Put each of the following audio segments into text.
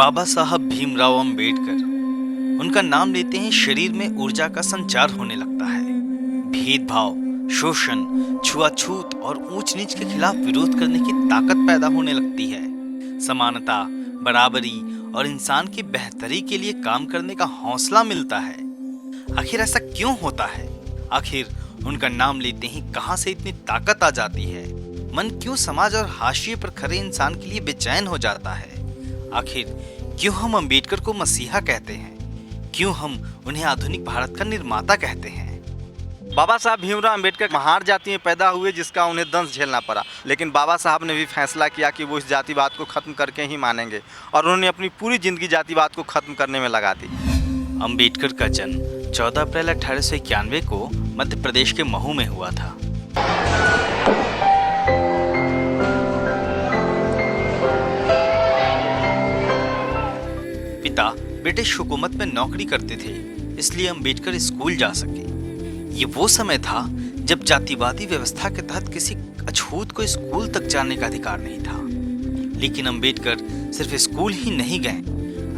बाबा साहब भीमराव अंबेडकर। उनका नाम लेते ही शरीर में ऊर्जा का संचार होने लगता है। भेदभाव, शोषण, छुआछूत और ऊंच नीच के खिलाफ विरोध करने की ताकत पैदा होने लगती है। समानता, बराबरी और इंसान की बेहतरी के लिए काम करने का हौसला मिलता है। आखिर ऐसा क्यों होता है? आखिर उनका नाम लेते ही कहां से इतनी ताकत आ जाती है? मन क्यों समाज और हाशिए पर खड़े इंसान के लिए बेचैन हो जाता है? आखिर क्यों हम अंबेडकर को मसीहा कहते हैं? क्यों हम उन्हें आधुनिक भारत का निर्माता कहते हैं? बाबा साहब भीमराव अंबेडकर महार जाति में पैदा हुए, जिसका उन्हें दंश झेलना पड़ा। लेकिन बाबा साहब ने भी फैसला किया कि वो इस जातिवाद को ख़त्म करके ही मानेंगे, और उन्होंने अपनी पूरी ज़िंदगी जातिवाद को ख़त्म करने में लगा दी। अंबेडकर का जन्म 14 अप्रैल 1891 को मध्य प्रदेश के महू में हुआ था। पिता ब्रिटिश हुकूमत में नौकरी करते थे, इसलिए अंबेडकर स्कूल जा सके। ये वो समय था जब जातिवादी व्यवस्था के तहत किसी अछूत को स्कूल तक जाने का अधिकार नहीं था। लेकिन अंबेडकर सिर्फ स्कूल ही नहीं गए,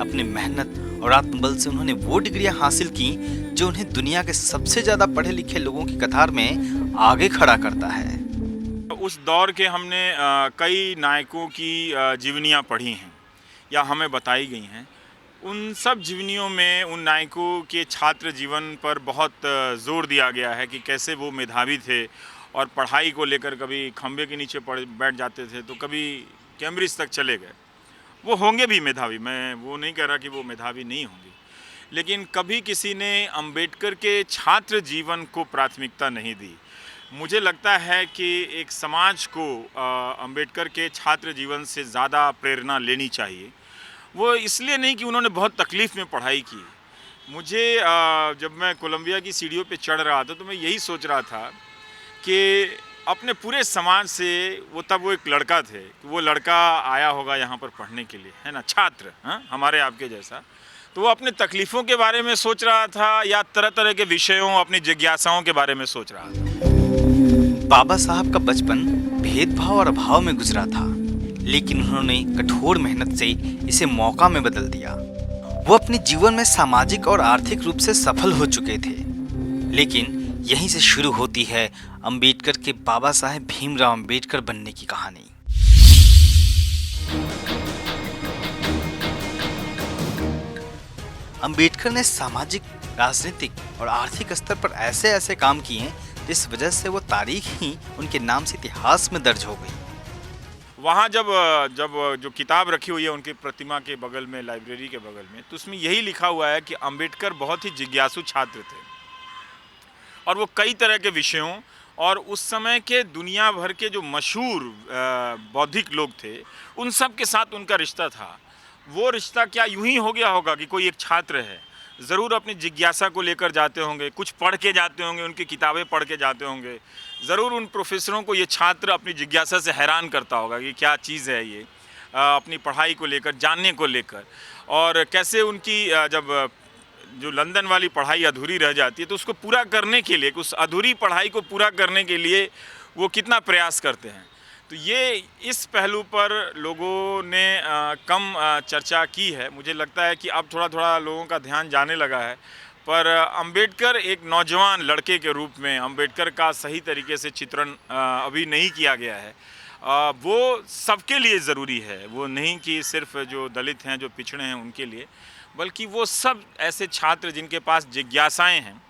अपनी मेहनत और आत्मबल से उन्होंने वो डिग्रियां हासिल की जो उन्हें दुनिया के सबसे ज्यादा पढ़े लिखे लोगों की कतार में आगे खड़ा करता है। उस दौर के हमने कई नायकों की जीवनियाँ पढ़ी हैं या हमें बताई गई हैं। उन सब जीवनियों में उन नायकों के छात्र जीवन पर बहुत जोर दिया गया है कि कैसे वो मेधावी थे और पढ़ाई को लेकर कभी खंबे के नीचे बैठ जाते थे तो कभी कैम्ब्रिज तक चले गए। वो होंगे भी मेधावी, मैं वो नहीं कह रहा कि वो मेधावी नहीं होंगे, लेकिन कभी किसी ने अंबेडकर के छात्र जीवन को प्राथमिकता नहीं दी। मुझे लगता है कि एक समाज को अंबेडकर के छात्र जीवन से ज़्यादा प्रेरणा लेनी चाहिए। वो इसलिए नहीं कि उन्होंने बहुत तकलीफ़ में पढ़ाई की। मुझे जब मैं कोलंबिया की सीढ़ियों पे चढ़ रहा था तो मैं यही सोच रहा था कि अपने पूरे समाज से तब वो एक लड़का थे कि वो लड़का आया होगा यहाँ पर पढ़ने के लिए, है ना, छात्र, हाँ, हमारे आपके जैसा। तो वो अपने तकलीफ़ों के बारे में सोच रहा था या तरह तरह के विषयों, अपनी जिज्ञासाओं के बारे में सोच रहा था। बाबा साहब का बचपन भेदभाव और अभाव में गुजरा था, लेकिन उन्होंने कठोर मेहनत से इसे मौका में बदल दिया। वो अपने जीवन में सामाजिक और आर्थिक रूप से सफल हो चुके थे। लेकिन यहीं से शुरू होती है अंबेडकर के बाबा साहेब भीमराव अंबेडकर बनने की कहानी। अंबेडकर ने सामाजिक, राजनीतिक और आर्थिक स्तर पर ऐसे ऐसे काम किए जिस वजह से वो तारीख ही उनके नाम से इतिहास में दर्ज हो गई। वहाँ जब जो किताब रखी हुई है उनकी प्रतिमा के बगल में, लाइब्रेरी के बगल में, तो उसमें यही लिखा हुआ है कि अंबेडकर बहुत ही जिज्ञासु छात्र थे और वो कई तरह के विषयों और उस समय के दुनिया भर के जो मशहूर बौद्धिक लोग थे उन सब के साथ उनका रिश्ता था। वो रिश्ता क्या यूं ही हो गया होगा कि कोई एक छात्र है, ज़रूर अपनी जिज्ञासा को लेकर जाते होंगे, कुछ पढ़ के जाते होंगे, उनकी किताबें पढ़ के जाते होंगे। ज़रूर उन प्रोफेसरों को ये छात्र अपनी जिज्ञासा से हैरान करता होगा कि क्या चीज़ है ये, अपनी पढ़ाई को लेकर, जानने को लेकर। और कैसे उनकी जब जो लंदन वाली पढ़ाई अधूरी रह जाती है तो उसको पूरा करने के लिए, उस अधूरी पढ़ाई को पूरा करने के लिए वो कितना प्रयास करते हैं। तो ये इस पहलू पर लोगों ने कम चर्चा की है। मुझे लगता है कि अब थोड़ा थोड़ा लोगों का ध्यान जाने लगा है, पर अंबेडकर एक नौजवान लड़के के रूप में अंबेडकर का सही तरीके से चित्रण अभी नहीं किया गया है। वो सबके लिए ज़रूरी है, वो नहीं कि सिर्फ जो दलित हैं, जो पिछड़े हैं उनके लिए, बल्कि वो सब ऐसे छात्र जिनके पास जिज्ञासाएं हैं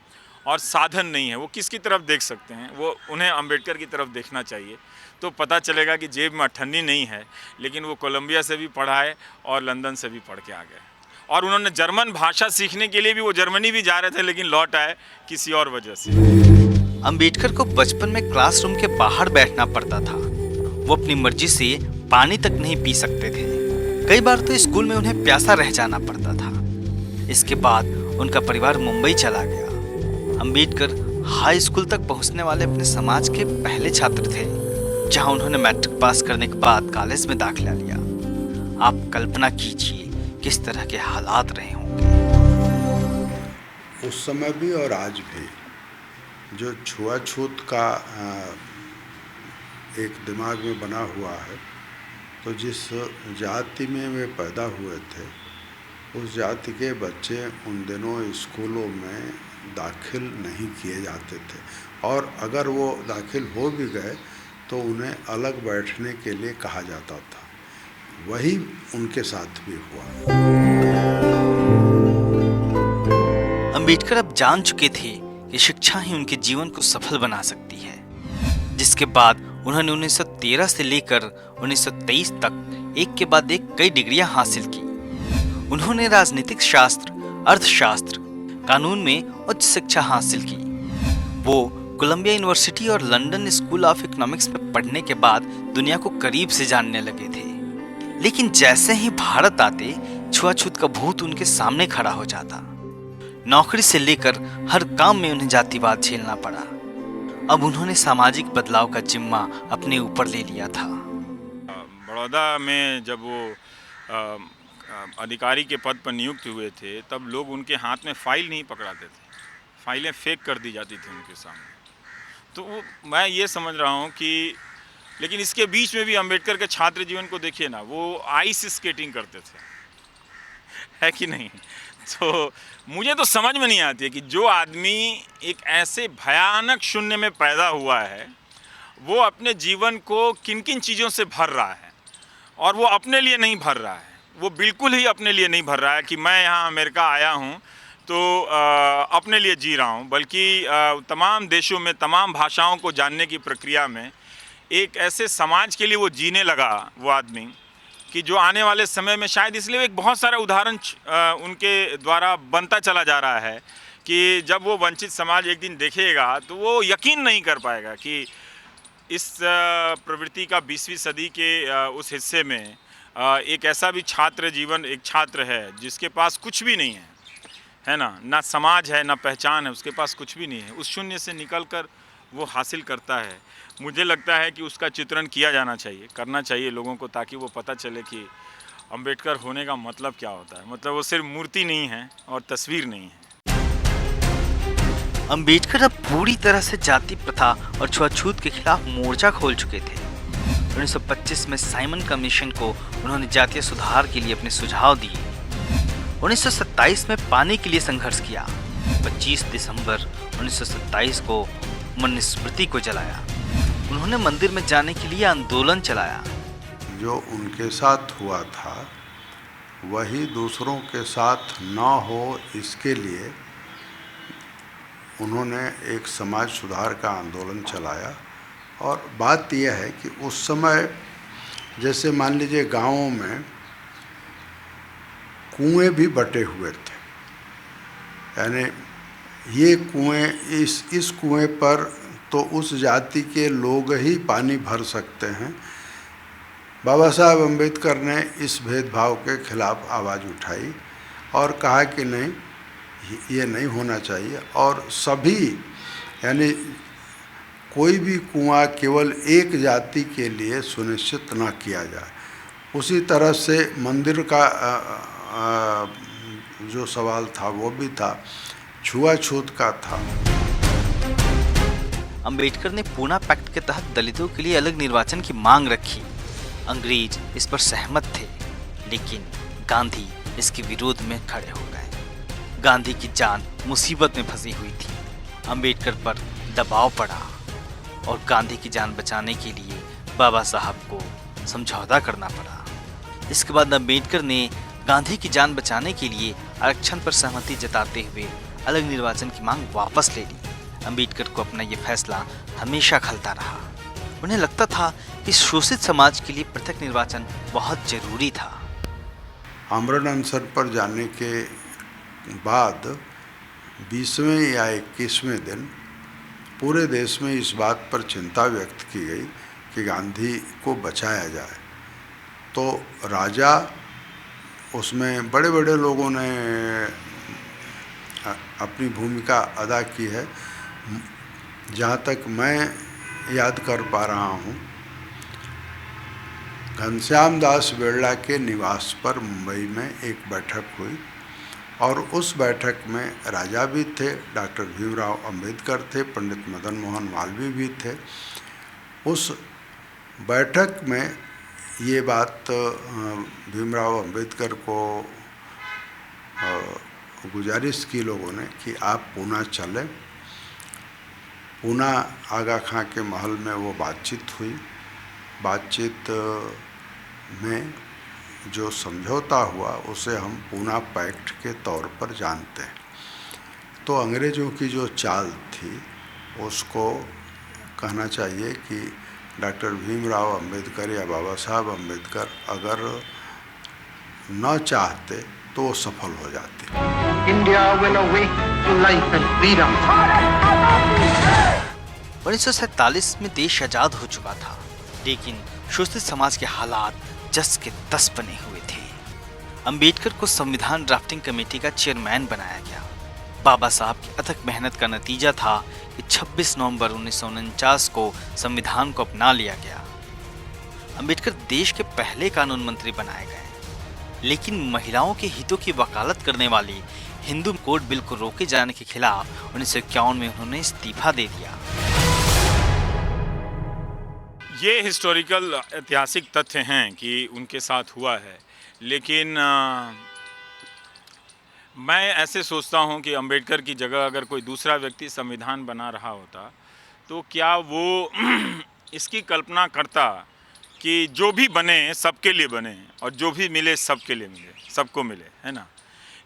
और साधन नहीं है, वो किसकी तरफ देख सकते हैं, वो उन्हें अंबेडकर की तरफ देखना चाहिए। तो पता चलेगा कि जेब में अठन्नी नहीं है, लेकिन वो कोलंबिया से भी पढ़ा है और लंदन से भी पढ़ के आ गए। और उन्होंने जर्मन भाषा सीखने के लिए भी वो जर्मनी भी जा रहे थे, लेकिन लौट आए किसी और वजह से। अंबेडकर को बचपन में क्लासरूम के बाहर बैठना पड़ता था। वो अपनी मर्जी से पानी तक नहीं पी सकते थे। कई बार तो स्कूल में उन्हें प्यासा रह जाना पड़ता था। इसके बाद उनका परिवार मुंबई चला गया। अंबेडकर हाई स्कूल तक पहुंचने वाले अपने समाज के पहले छात्र थे, जहां उन्होंने मैट्रिक पास करने के बाद कॉलेज में दाखिला लिया। आप कल्पना कीजिए किस तरह के हालात रहे होंगे उस समय भी और आज भी। जो छुआछूत का एक दिमाग में बना हुआ है, तो जिस जाति में वे पैदा हुए थे उस जाति के बच्चे उन दिनों स्कूलों में दाखिल नहीं किए जाते थे, और अगर वो दाखिल हो भी गए तो उन्हें अलग बैठने के लिए कहा जाता था। वही उनके साथ भी हुआ। अंबेडकर अब जान चुके थे कि शिक्षा ही उनके जीवन को सफल बना सकती है, जिसके बाद उन्होंने 1913 से लेकर 1923 तक एक के बाद एक कई डिग्रियां हासिल की। उन्होंने राजनीतिक शास्त्र, अर्थशास्त्र, कानून में उच्च शिक्षा हासिल की। वो कोलंबिया यूनिवर्सिटी और लंदन स्कूल ऑफ इकोनॉमिक्स में पढ़ने के बाद दुनिया को करीब से जानने लगे थे। लेकिन जैसे ही भारत आते, छुआछूत का भूत उनके सामने खड़ा हो जाता। नौकरी से लेकर हर काम में उन्हें जातिवाद झेलना पड़ा। अब उन्होंने सामाजिक बदलाव का जिम्मा अपने ऊपर ले लिया था। बड़ौदा में जब वो अधिकारी के पद पर नियुक्त हुए थे, तब लोग उनके हाथ में फाइल नहीं पकड़ाते थे, फाइलें फेंक कर दी जाती थी उनके सामने। तो मैं ये समझ रहा हूँ कि, लेकिन इसके बीच में भी अंबेडकर के छात्र जीवन को देखिए ना, वो आइस स्केटिंग करते थे, है कि नहीं? तो मुझे तो समझ में नहीं आती है कि जो आदमी एक ऐसे भयानक शून्य में पैदा हुआ है, वो अपने जीवन को किन किन चीज़ों से भर रहा है, और वो अपने लिए नहीं भर रहा है। वो बिल्कुल ही अपने लिए नहीं भर रहा है कि मैं यहाँ अमेरिका आया हूँ तो अपने लिए जी रहा हूँ, बल्कि तमाम देशों में तमाम भाषाओं को जानने की प्रक्रिया में एक ऐसे समाज के लिए वो जीने लगा, वो आदमी, कि जो आने वाले समय में शायद, इसलिए एक बहुत सारा उदाहरण उनके द्वारा बनता चला जा रहा है कि जब वो वंचित समाज एक दिन देखेगा तो वो यकीन नहीं कर पाएगा कि इस प्रवृत्ति का 20वीं सदी के उस हिस्से में एक ऐसा भी छात्र जीवन, एक छात्र है जिसके पास कुछ भी नहीं है ना, ना समाज है, ना पहचान है, उसके पास कुछ भी नहीं है। उस शून्य से निकलकर वो हासिल करता है। मुझे लगता है कि उसका चित्रण किया जाना चाहिए, करना चाहिए लोगों को, ताकि वो पता चले कि अंबेडकर होने का मतलब क्या होता है। मतलब वो सिर्फ मूर्ति नहीं है और तस्वीर नहीं है। अंबेडकर अब पूरी तरह से जाति प्रथा और छुआछूत के खिलाफ मोर्चा खोल चुके थे। 1925 में साइमन कमीशन को उन्होंने जातीय सुधार के लिए अपने सुझाव दिए। 1927 में पानी के लिए संघर्ष किया। 25 दिसंबर 1927 को मनुस्मृति को जलाया। उन्होंने मंदिर में जाने के लिए आंदोलन चलाया। जो उनके साथ हुआ था वही दूसरों के साथ न हो, इसके लिए उन्होंने एक समाज सुधार का आंदोलन चलाया। और बात यह है कि उस समय जैसे मान लीजिए गाँवों में कुएं भी बटे हुए थे, यानी ये कुएं, इस कुएं पर तो उस जाति के लोग ही पानी भर सकते हैं। बाबा साहब अम्बेडकर ने इस भेदभाव के खिलाफ आवाज़ उठाई और कहा कि नहीं, ये नहीं होना चाहिए, और सभी, यानी कोई भी कुआं केवल एक जाति के लिए सुनिश्चित न किया जाए। उसी तरह से मंदिर का जो सवाल था वो भी था, छुआछूत का था। अंबेडकर ने पूना पैक्ट के तहत दलितों के लिए अलग निर्वाचन की मांग रखी। अंग्रेज इस पर सहमत थे, लेकिन गांधी इसके विरोध में खड़े हो गए। गांधी की जान मुसीबत में फंसी हुई थी। अंबेडकर पर दबाव पड़ा और गांधी की जान बचाने के लिए बाबा साहब को समझौता करना पड़ा। इसके बाद अंबेडकर ने गांधी की जान बचाने के लिए आरक्षण पर सहमति जताते हुए अलग निर्वाचन की मांग वापस ले ली। अंबेडकर को अपना ये फैसला हमेशा खलता रहा। उन्हें लगता था कि शोषित समाज के लिए पृथक निर्वाचन बहुत जरूरी था। आमरण अनशन पर जाने के बाद 20वें या 21वें दिन पूरे देश में इस बात पर चिंता व्यक्त की गई कि गांधी को बचाया जाए। तो राजा, उसमें बड़े बड़े लोगों ने अपनी भूमिका अदा की है। जहाँ तक मैं याद कर पा रहा हूँ, घनश्याम दास बिरला के निवास पर मुंबई में एक बैठक हुई और उस बैठक में राजा भी थे, डॉक्टर भीमराव अंबेडकर थे, पंडित मदन मोहन मालवीय भी थे। उस बैठक में ये बात भीमराव अंबेडकर को गुजारिश की लोगों ने कि आप पूना चलें। पूना आगा खां के महल में वो बातचीत हुई। बातचीत में जो समझौता हुआ उसे हम पूना पैक्ट के तौर पर जानते हैं। तो अंग्रेज़ों की जो चाल थी उसको कहना चाहिए कि डॉक्टर भीमराव अंबेडकर या बाबा साहब अंबेडकर अगर न चाहते तो वो सफल हो जाती। India will awake to life and freedom. 1947 में देश आजाद हो चुका था, लेकिन शोषित समाज के हालात जस के तस बने हुए थे। अंबेडकर को संविधान ड्राफ्टिंग कमेटी का चेयरमैन बनाया गया। बाबा साहब की अथक मेहनत का नतीजा था कि 26 नवंबर 1949 को संविधान को अपना लिया गया। अंबेडकर देश के पहले कानून मंत्री बनाए गए, लेकिन महिलाओं के हितों की वकालत करने वाली हिंदू कोड बिल को रोके जाने के खिलाफ 1951 में उन्होंने इस्तीफा दे दिया। ये हिस्टोरिकल ऐतिहासिक तथ्य हैं कि उनके साथ हुआ है, लेकिन मैं ऐसे सोचता हूं कि अंबेडकर की जगह अगर कोई दूसरा व्यक्ति संविधान बना रहा होता तो क्या वो इसकी कल्पना करता कि जो भी बने सबके लिए बने और जो भी मिले सबके लिए मिले, सबको मिले, है ना।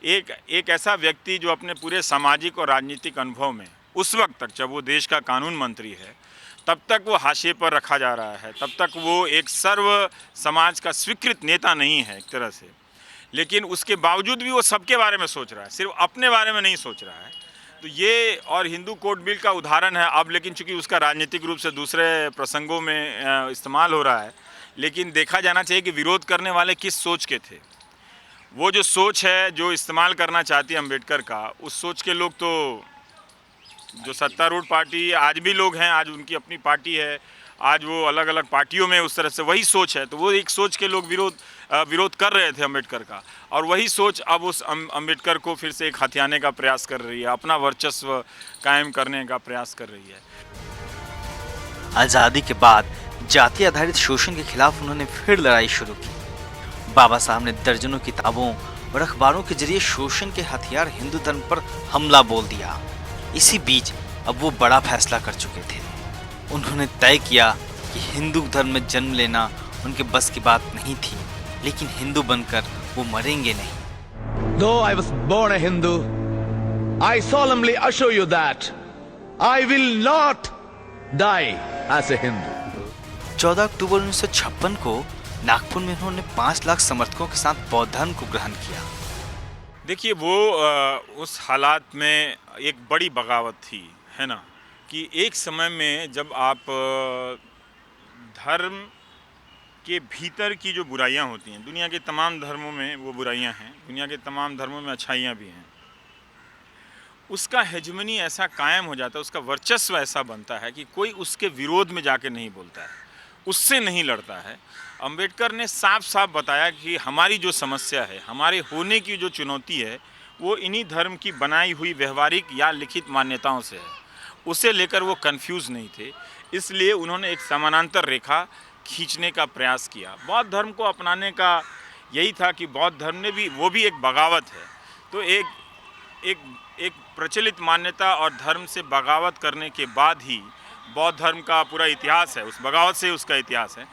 एक ऐसा व्यक्ति जो अपने पूरे सामाजिक और राजनीतिक अनुभव में उस वक्त तक, जब वो देश का कानून मंत्री है, तब तक वो हाशिए पर रखा जा रहा है, तब तक वो एक सर्व समाज का स्वीकृत नेता नहीं है एक तरह से, लेकिन उसके बावजूद भी वो सबके बारे में सोच रहा है, सिर्फ अपने बारे में नहीं सोच रहा है। तो ये और हिंदू कोड बिल का उदाहरण है अब, लेकिन चूंकि उसका राजनीतिक रूप से दूसरे प्रसंगों में इस्तेमाल हो रहा है, लेकिन देखा जाना चाहिए कि विरोध करने वाले किस सोच के थे। वो जो सोच है जो इस्तेमाल करना चाहती है अम्बेडकर का, उस सोच के लोग तो जो सत्तारूढ़ पार्टी आज भी लोग हैं, आज उनकी अपनी पार्टी है, आज वो अलग अलग पार्टियों में उस तरह से वही सोच है, तो वो एक सोच के लोग विरोध कर रहे थे अम्बेडकर का, और वही सोच अब उस अम्बेडकर को फिर से एक हथियाने का प्रयास कर रही है, अपना वर्चस्व कायम करने का प्रयास कर रही है। आज़ादी के बाद जाति आधारित शोषण के खिलाफ उन्होंने फिर लड़ाई शुरू की। बाबा साहब ने दर्जनों किताबों और अखबारों के जरिए शोषण के हथियार हिंदू धर्म पर हमला बोल दिया। इसी बीच अब वो बड़ा फैसला कर चुके थे। उन्होंने तय किया कि हिंदू धर्म में जन्म लेना उनके बस की बात नहीं थी, लेकिन हिंदू बनकर वो मरेंगे नहीं। Though I was born a Hindu, I solemnly assure you that I will not die as a Hindu. 14 अक्टूबर 1956 को नागपुर में उन्होंने 5 लाख समर्थकों के साथ बौद्ध धर्म को ग्रहण किया। देखिए, वो उस हालात में एक बड़ी बगावत थी, है ना, कि एक समय में जब आप धर्म के भीतर की जो बुराइयां होती हैं, दुनिया के तमाम धर्मों में वो बुराइयां हैं, दुनिया के तमाम धर्मों में अच्छाइयां भी हैं, उसका हेजमनी ऐसा कायम हो जाता है, उसका वर्चस्व ऐसा बनता है कि कोई उसके विरोध में जाके नहीं बोलता है, उससे नहीं लड़ता है। अंबेडकर ने साफ साफ बताया कि हमारी जो समस्या है, हमारे होने की जो चुनौती है, वो इन्हीं धर्म की बनाई हुई व्यवहारिक या लिखित मान्यताओं से है। उसे लेकर वो कंफ्यूज नहीं थे, इसलिए उन्होंने एक समानांतर रेखा खींचने का प्रयास किया। बौद्ध धर्म को अपनाने का यही था कि बौद्ध धर्म ने भी, वो भी एक बगावत है, तो एक प्रचलित मान्यता और धर्म से बगावत करने के बाद ही बौद्ध धर्म का पूरा इतिहास है, उस बगावत से उसका इतिहास है।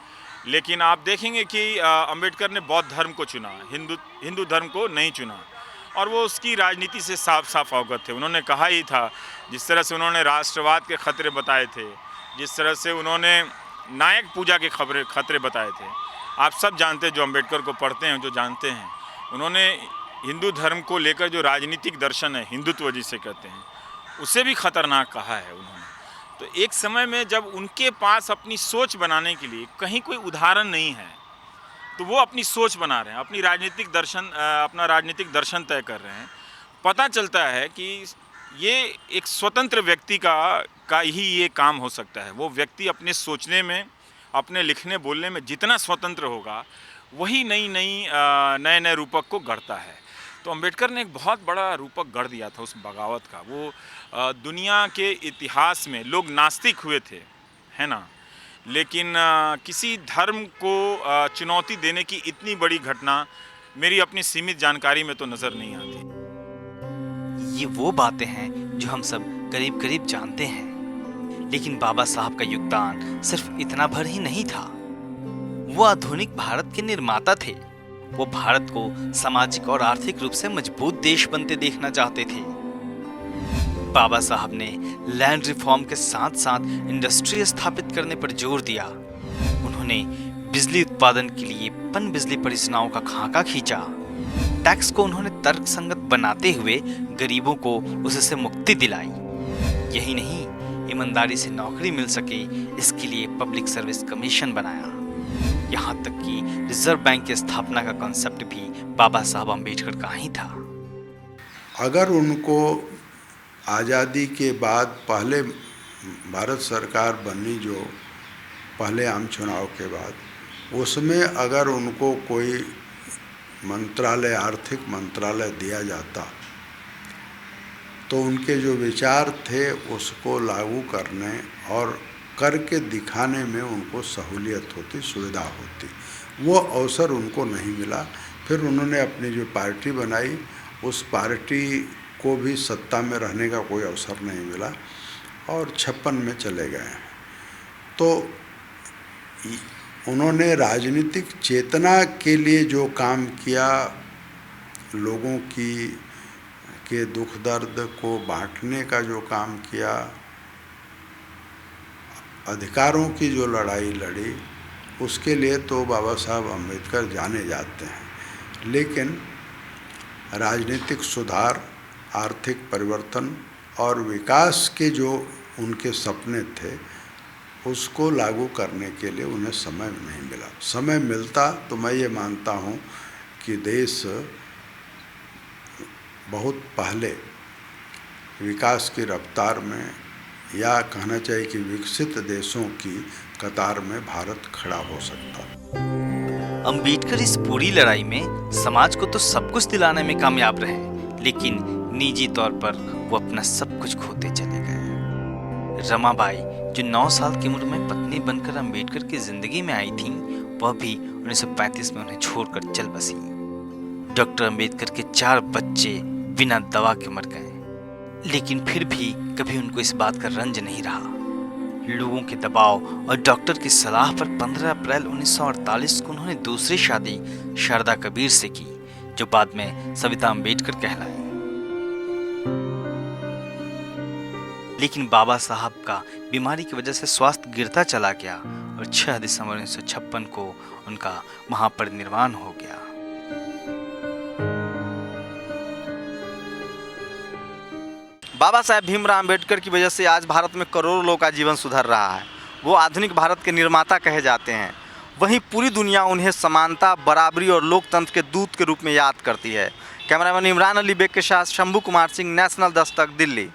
लेकिन आप देखेंगे कि अंबेडकर ने बौद्ध धर्म को चुना, हिंदू धर्म को नहीं चुना, और वो उसकी राजनीति से साफ साफ अवगत थे। उन्होंने कहा ही था, जिस तरह से उन्होंने राष्ट्रवाद के खतरे बताए थे, जिस तरह से उन्होंने नायक पूजा के खतरे बताए थे, आप सब जानते हैं, जो अंबेडकर को पढ़ते हैं, जो जानते हैं, उन्होंने हिंदू धर्म को लेकर जो राजनीतिक दर्शन है, हिंदुत्व जिसे कहते हैं, उसे भी खतरनाक कहा है उन्होंने। तो एक समय में जब उनके पास अपनी सोच बनाने के लिए कहीं कोई उदाहरण नहीं है, तो वो अपनी सोच बना रहे हैं, अपना राजनीतिक दर्शन तय कर रहे हैं। पता चलता है कि ये एक स्वतंत्र व्यक्ति का ही ये काम हो सकता है। वो व्यक्ति अपने सोचने में, अपने लिखने बोलने में जितना स्वतंत्र होगा, वही नए नए रूपक को गढ़ता है। तो अंबेडकर ने एक बहुत बड़ा रूपक गढ़ दिया था उस बगावत का। वो दुनिया के इतिहास में लोग नास्तिक हुए थे, है ना, लेकिन किसी धर्म को चुनौती देने की इतनी बड़ी घटना मेरी अपनी सीमित जानकारी में तो नज़र नहीं आती। ये वो बातें हैं जो हम सब करीब करीब जानते हैं। लेकिन बाबा साहब का योगदान सिर्फ इतना भर ही नहीं था। वो आधुनिक भारत के निर्माता थे। वो भारत को सामाजिक और आर्थिक रूप से मजबूत देश बनते देखना चाहते थे। बाबा साहब ने लैंड रिफॉर्म के साथ साथ इंडस्ट्री स्थापित करने पर जोर दिया। उन्होंने बिजली उत्पादन के लिए पन बिजली परियोजनाओं का खाका खींचा। टैक्स को उन्होंने तर्कसंगत बनाते हुए गरीबों को उससे मुक्ति दिलाई। यही नहीं, ईमानदारी से नौकरी मिल सके इसके लिए पब्लिक सर्विस कमीशन बनाया। यहाँ तक कि रिजर्व बैंक की स्थापना का कॉन्सेप्ट भी बाबा साहब अम्बेडकर का ही था। अगर उनको आज़ादी के बाद पहले भारत सरकार बनी, जो पहले आम चुनाव के बाद, उसमें अगर उनको कोई मंत्रालय, आर्थिक मंत्रालय दिया जाता तो उनके जो विचार थे उसको लागू करने और करके दिखाने में उनको सहूलियत होती, सुविधा होती। वो अवसर उनको नहीं मिला। फिर उन्होंने अपनी जो पार्टी बनाई, उस पार्टी को भी सत्ता में रहने का कोई अवसर नहीं मिला और 56 में चले गए। तो उन्होंने राजनीतिक चेतना के लिए जो काम किया, लोगों के दुख दर्द को बांटने का जो काम किया, अधिकारों की जो लड़ाई लड़ी, उसके लिए तो बाबा साहब अम्बेडकर जाने जाते हैं। लेकिन राजनीतिक सुधार, आर्थिक परिवर्तन और विकास के जो उनके सपने थे, उसको लागू करने के लिए उन्हें समय नहीं मिला। समय मिलता तो मैं ये मानता हूँ कि देश बहुत पहले विकास की रफ्तार में, या कहना चाहिए कि विकसित देशों की कतार में भारत खड़ा हो सकता। अम्बेडकर इस पूरी लड़ाई में समाज को तो सब कुछ दिलाने में कामयाब रहे, लेकिन निजी तौर पर वो अपना सब कुछ खोते चले गए। रमाबाई, जो 9 साल की उम्र में पत्नी बनकर अम्बेडकर की जिंदगी में आई थीं, वह भी 1935 में उन्हें छोड़कर चल बसी। डॉक्टर अम्बेडकर के 4 बच्चे बिना दवा के मर गए, लेकिन फिर भी कभी उनको इस बात का रंज नहीं रहा। लोगों के दबाव और डॉक्टर की सलाह पर 15 अप्रैल 1948 को उन्होंने दूसरी शादी शारदा कबीर से की, जो बाद में सविता अम्बेडकर कहलाई। लेकिन बाबा साहब का बीमारी की वजह से स्वास्थ्य गिरता चला गया और 6 दिसंबर 1956 को उनका महापरिनिर्वाण हो गया। बाबा साहेब भीमराव अम्बेडकर की वजह से आज भारत में करोड़ों लोगों का जीवन सुधर रहा है। वो आधुनिक भारत के निर्माता कहे जाते हैं। वहीं पूरी दुनिया उन्हें समानता, बराबरी और लोकतंत्र के दूत के रूप में याद करती है। कैमरामैन इमरान अली बेग के साथ शंभू कुमार सिंह, नेशनल दस्तक, दिल्ली।